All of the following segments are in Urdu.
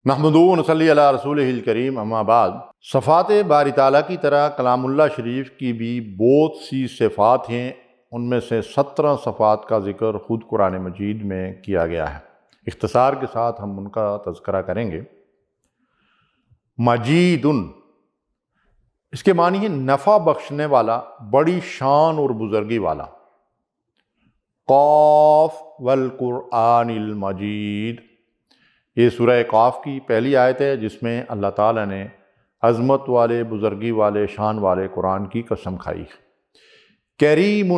نحمدہ و نصلی علی رسولہ الکریم، اما بعد۔ صفات باری تعالیٰ کی طرح کلام اللہ شریف کی بھی بہت سی صفات ہیں، ان میں سے 17 صفات کا ذکر خود قرآن مجید میں کیا گیا ہے۔ اختصار کے ساتھ ہم ان کا تذکرہ کریں گے۔ مجید، اس کے معنی ہے نفع بخشنے والا، بڑی شان اور بزرگی والا۔ قاف والقرآن المجید، یہ سورہ قاف کی پہلی آیت ہے جس میں اللہ تعالیٰ نے عظمت والے، بزرگی والے، شان والے قرآن کی قسم کھائی ہے۔ کریم،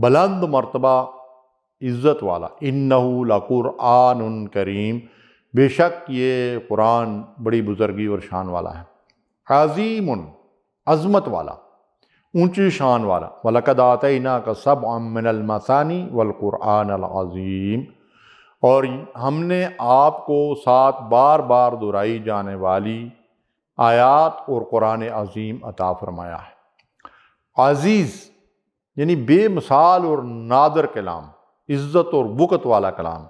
بلند مرتبہ، عزت والا۔ انہ لقرآن کریم، بے شک یہ قرآن بڑی بزرگی اور شان والا ہے۔ عظیم، عظمت والا، اونچی شان والا۔ وَلَقَدْ آتَيْنَاكَ سَبْعًا مِّنَ الْمَثَانِي وَالْقُرْآنَ الْعَظِيمِ، اور ہم نے آپ کو 7 بار بار دہرائی جانے والی آیات اور قرآن عظیم عطا فرمایا ہے۔ عزیز یعنی بے مثال اور نادر کلام، عزت اور بکت والا کلام۔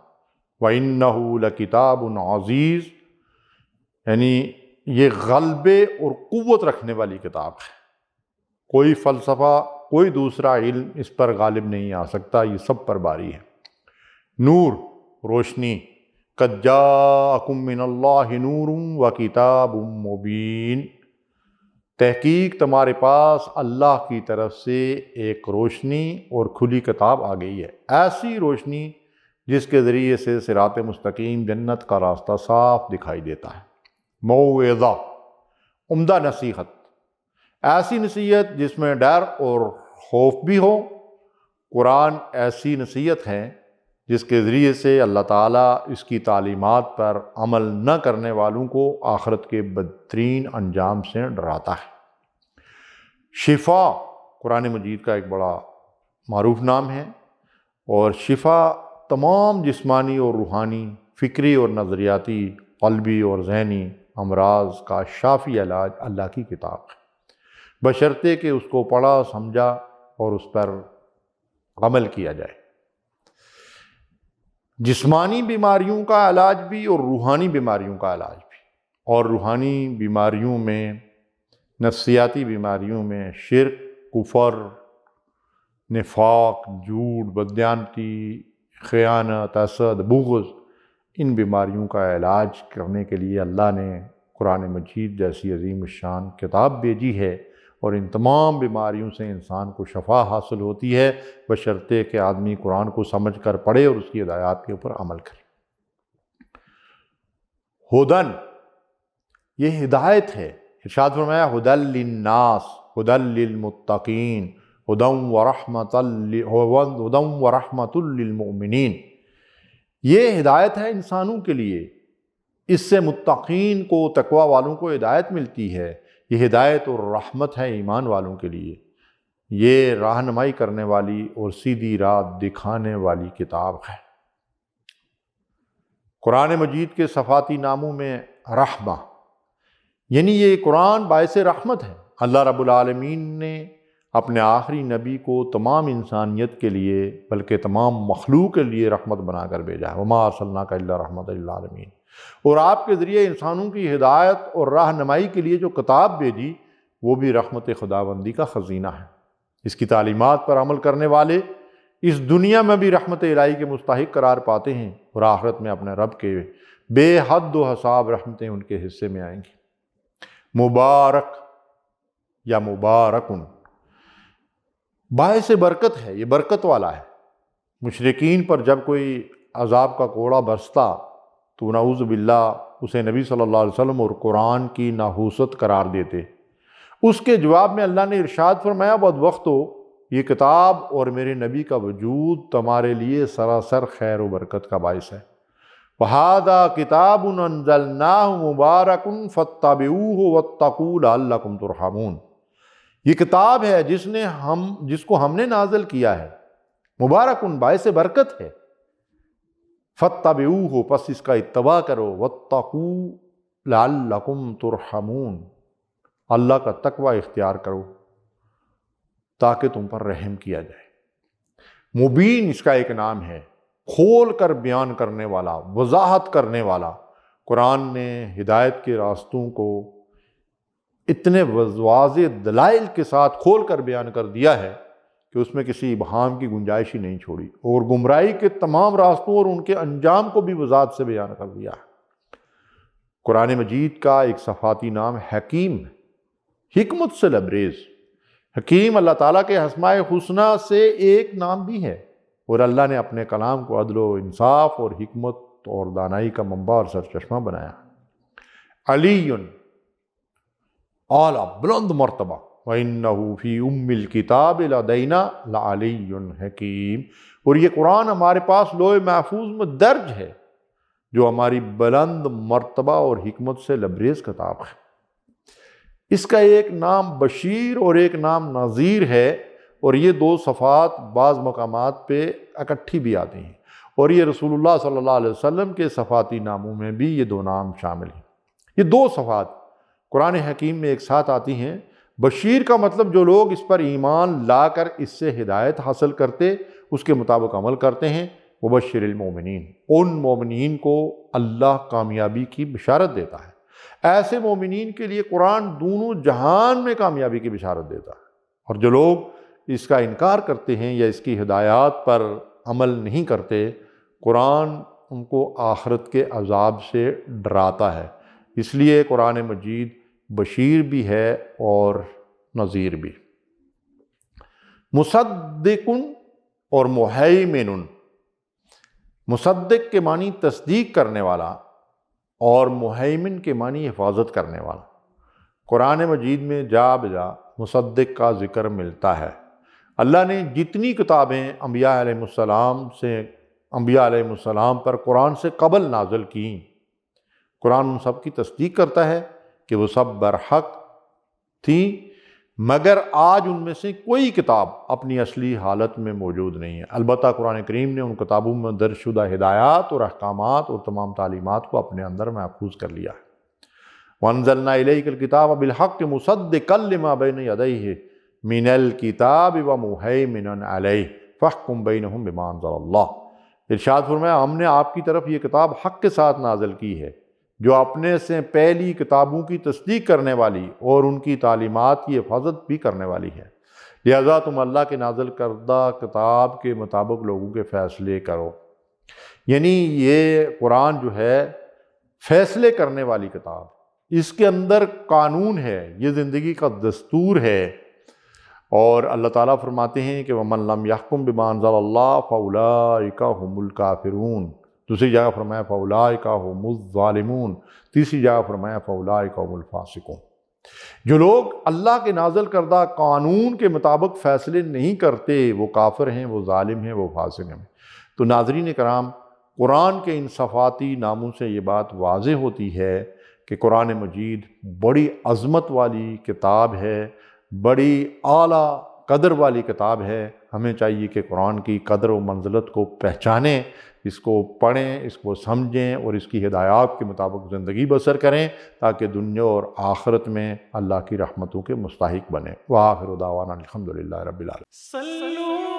وَإِنَّهُ لَكِتَابٌ عَزِیز، یعنی یہ غلبے اور قوت رکھنے والی کتاب ہے۔ کوئی فلسفہ، کوئی دوسرا علم اس پر غالب نہیں آ سکتا، یہ سب پر باری ہے۔ نور، روشنی۔ قد جاءکم من اللہ نور وکتاب مبین، تحقیق تمہارے پاس اللہ کی طرف سے ایک روشنی اور کھلی کتاب آ گئی ہے، ایسی روشنی جس کے ذریعے سے صراط مستقیم، جنت کا راستہ صاف دکھائی دیتا ہے۔ موعظہ، عمدہ نصیحت، ایسی نصیحت جس میں ڈر اور خوف بھی ہو۔ قرآن ایسی نصیحت ہے جس کے ذریعے سے اللہ تعالیٰ اس کی تعلیمات پر عمل نہ کرنے والوں کو آخرت کے بدترین انجام سے ڈراتا ہے۔ شفا، قرآن مجید کا ایک بڑا معروف نام ہے، اور شفا تمام جسمانی اور روحانی، فکری اور نظریاتی، قلبی اور ذہنی امراض کا شافی علاج اللہ کی کتاب ہے، بشرطے کہ اس کو پڑھا، سمجھا اور اس پر عمل کیا جائے۔ جسمانی بیماریوں کا علاج بھی اور روحانی بیماریوں کا علاج بھی۔ اور روحانی بیماریوں میں، نفسیاتی بیماریوں میں شرک، کفر، نفاق، جھوٹ، بددیانتی، خیانت، حسد، بغض، ان بیماریوں کا علاج کرنے کے لیے اللہ نے قرآن مجید جیسی عظیم الشان کتاب بھیجی ہے، اور ان تمام بیماریوں سے انسان کو شفا حاصل ہوتی ہے، بشرطے کہ آدمی قرآن کو سمجھ کر پڑھے اور اس کی ہدایات کے اوپر عمل کرے۔ ہدن، یہ ہدایت ہے۔ ارشاد فرمایا ہدی للناس، ہدی للمتقین، ہدی ورحمۃ للمؤمنین، یہ ہدایت ہے انسانوں کے لیے، اس سے متقین کو، تقوی والوں کو ہدایت ملتی ہے۔ یہ ہدایت اور رحمت ہے ایمان والوں کے لیے، یہ رہنمائی کرنے والی اور سیدھی راہ دکھانے والی کتاب ہے۔ قرآن مجید کے صفاتی ناموں میں رحمہ، یعنی یہ قرآن باعث رحمت ہے۔ اللہ رب العالمین نے اپنے آخری نبی کو تمام انسانیت کے لیے، بلکہ تمام مخلوق کے لیے رحمت بنا کر بھیجا ہے۔ وما ارسلناک الا رحمۃ للعالمین، اور آپ کے ذریعے انسانوں کی ہدایت اور رہنمائی کے لیے جو کتاب بھیجی، وہ بھی رحمت خداوندی کا خزینہ ہے۔ اس کی تعلیمات پر عمل کرنے والے اس دنیا میں بھی رحمت الہی کے مستحق قرار پاتے ہیں، اور آخرت میں اپنے رب کے بے حد و حساب رحمتیں ان کے حصے میں آئیں گی۔ مبارک یا مبارکن، باعث برکت ہے، یہ برکت والا ہے۔ مشرکین پر جب کوئی عذاب کا کوڑا برستا تو نعوذ باللہ اسے نبی صلی اللہ علیہ وسلم اور قرآن کی نحوست قرار دیتے۔ اس کے جواب میں اللہ نے ارشاد فرمایا بدبختو، یہ کتاب اور میرے نبی کا وجود تمہارے لیے سراسر خیر و برکت کا باعث ہے۔ وَهَذَا كِتَابٌ أَنزَلْنَاهُ مُبَارَكٌ فَاتَّبِعُوهُ وَاتَّقُوا لَعَلَّكُمْ تُرْحَمُونَ، یہ کتاب ہے جس کو ہم نے نازل کیا ہے، مبارکن، باعث برکت ہے۔ فَاتَّبِعُوهُ، پس اس کا اتباع کرو، وَاتَّقُوا لَعَلَّكُمْ تُرْحَمُونَ، اللہ کا تقوی اختیار کرو تاکہ تم پر رحم کیا جائے۔ مبین اس کا ایک نام ہے، کھول کر بیان کرنے والا، وضاحت کرنے والا، قرآن نے ہدایت کے راستوں کو اتنے واضح دلائل کے ساتھ کھول کر بیان کر دیا ہے کہ اس میں کسی ابہام کی گنجائش ہی نہیں چھوڑی، اور گمراہی کے تمام راستوں اور ان کے انجام کو بھی وضاحت سے بیان کر دیا ہے۔ قرآن مجید کا ایک صفاتی نام حکیم ہے، حکمت سے لبریز۔ حکیم اللہ تعالیٰ کے اسماء حسنی سے ایک نام بھی ہے، اور اللہ نے اپنے کلام کو عدل و انصاف اور حکمت اور دانائی کا منبع اور سرچشمہ بنایا۔ علی اعلیٰ بلند مرتبہ، وَإِنَّهُ فِي أُمِّ الْكِتَابِ لَدَيْنَا لَعَلِيٌّ حَكِيمٌ، اور یہ قرآن ہمارے پاس لوح محفوظ میں درج ہے، جو ہماری بلند مرتبہ اور حکمت سے لبریز کتاب ہے۔ اس کا ایک نام بشیر اور ایک نام نذیر ہے، اور یہ دو صفات بعض مقامات پہ اکٹھی بھی آتی ہیں، اور یہ رسول اللہ صلی اللہ علیہ وسلم کے صفاتی ناموں میں بھی یہ دو نام شامل ہیں۔ یہ دو صفات قرآن حکیم میں ایک ساتھ آتی ہیں۔ بشیر کا مطلب جو لوگ اس پر ایمان لا کر اس سے ہدایت حاصل کرتے، اس کے مطابق عمل کرتے ہیں، وبشر المومنین، ان مومنین کو اللہ کامیابی کی بشارت دیتا ہے۔ ایسے مومنین کے لیے قرآن دونوں جہان میں کامیابی کی بشارت دیتا ہے، اور جو لوگ اس کا انکار کرتے ہیں یا اس کی ہدایات پر عمل نہیں کرتے، قرآن ان کو آخرت کے عذاب سے ڈراتا ہے۔ اس لیے قرآن مجید بشیر بھی ہے اور نذیر بھی۔ مصدق اور مہیمن، مصدق کے معنی تصدیق کرنے والا، اور مہیمن کے معنی حفاظت کرنے والا۔ قرآن مجید میں جا بجا مصدق کا ذکر ملتا ہے۔ اللہ نے جتنی کتابیں انبیاء علیہ السلام پر قرآن سے قبل نازل کیں، قرآن ان سب کی تصدیق کرتا ہے کہ وہ سب برحق تھیں، مگر آج ان میں سے کوئی کتاب اپنی اصلی حالت میں موجود نہیں ہے۔ البتہ قرآن کریم نے ان کتابوں میں درج شدہ ہدایات اور احکامات اور تمام تعلیمات کو اپنے اندر محفوظ کر لیا ہے۔ وَأَنزَلْنَا إِلَيْكَ الْكِتَابَ بِالْحَقِّ مُصَدِّقًا لِمَا بَيْنَ يَدَيْهِ مِنَ الْكِتَابِ وَمُهَيْمِنًا عَلَيْهِ فَاحْكُم بَيْنَهُم بِمَا أَنزَلَ اللَّهُ۔ ارشاد فرمایا، ہم نے آپ کی طرف یہ کتاب حق کے ساتھ نازل کی ہے، جو اپنے سے پہلی کتابوں کی تصدیق کرنے والی اور ان کی تعلیمات کی حفاظت بھی کرنے والی ہے، لہذا تم اللہ کے نازل کردہ کتاب کے مطابق لوگوں کے فیصلے کرو۔ یعنی یہ قرآن جو ہے فیصلے کرنے والی کتاب، اس کے اندر قانون ہے، یہ زندگی کا دستور ہے۔ اور اللہ تعالیٰ فرماتے ہیں کہ وَمَن لَّمْ يَحْكُم بِمَا أَنزَلَ اللَّهُ فَأُولَٰئِكَ هُمُ الْكَافِرُونَ، دوسری جگہ فرمایا فَأُولَٰئِكَ هُمُ الظَّالِمُونَ، تیسری جگہ فرمایا فَأُولَٰئِكَ هُمُ الْفَاسِقُونَ۔ جو لوگ اللہ کے نازل کردہ قانون کے مطابق فیصلے نہیں کرتے، وہ کافر ہیں، وہ ظالم ہیں، وہ فاسق ہیں۔ تو ناظرین کرام، قرآن کے ان صفاتی ناموں سے یہ بات واضح ہوتی ہے کہ قرآن مجید بڑی عظمت والی کتاب ہے، بڑی اعلیٰ قدر والی کتاب ہے۔ ہمیں چاہیے کہ قرآن کی قدر و منزلت کو پہچانیں، اس کو پڑھیں، اس کو سمجھیں اور اس کی ہدایات کے مطابق زندگی بسر کریں، تاکہ دنیا اور آخرت میں اللہ کی رحمتوں کے مستحق بنیں۔ وآخر دعوانا الحمدللہ رب العالمین۔